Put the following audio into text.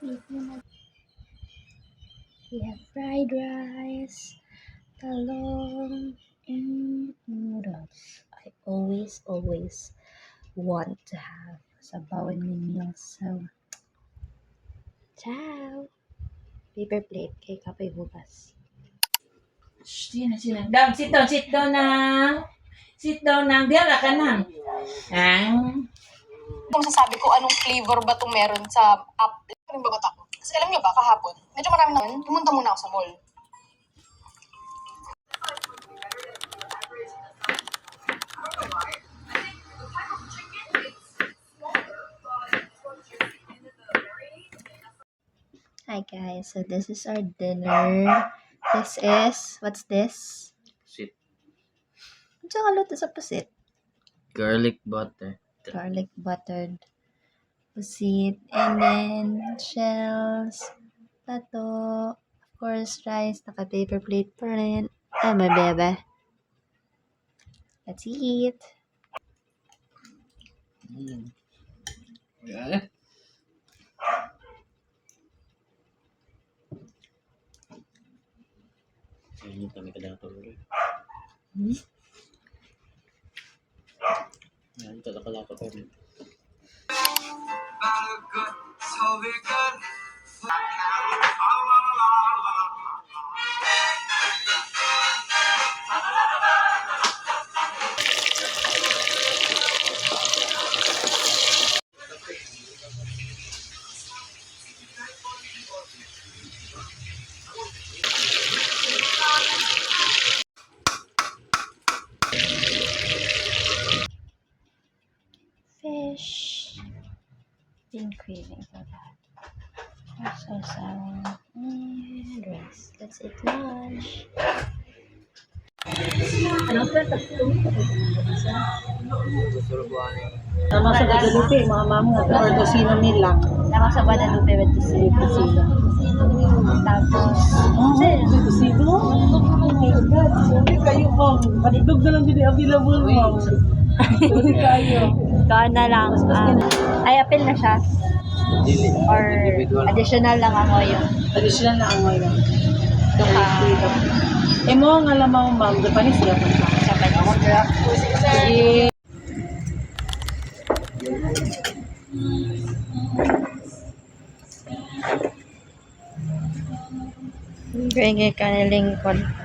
We have fried rice, talong, and noodles. I always want to have sabaw in my meals. So, ciao! Paper plate kay Kapoy bukas. Sino. Down, sit down na. Sit down na. Diyan ka na. Kung sasabi ko anong flavor ba itong meron sa app, yung bagot ako. Kasi alam nyo ba, kahapon, medyo marami naman, pumunta muna ako sa mall. Hi guys, so this is our dinner. This is, what's this? Pusit. Ano sa kaluto sa pusit? Garlic butter. Garlic buttered pusit. And then, shells, pato, of course, rice, naka-paper plate pa rin. Ay, my bebe. Let's eat. Yeah. Ini kami kadang tuloy. Yan, kalakala ko rin. Fish. Been craving for that. Also sour and rice. Let's eat lunch. Nama sa Guadalupe, mga mamo. Or Tocino nila. Nama sa Guadalupe with the Tocino. Tapos, Tocino? Oh my God. Sorry kayo, ma'am. Patidog na lang din available, ma'am. Sorry kayo. kaan na lang. Ay, appeal na siya. Or additional lang ang oil. Additional na ang oil. Doon ka. Mo nga lamaw, ma'am. Japanese siya pa. Sige. Greggy ka ni Lincoln.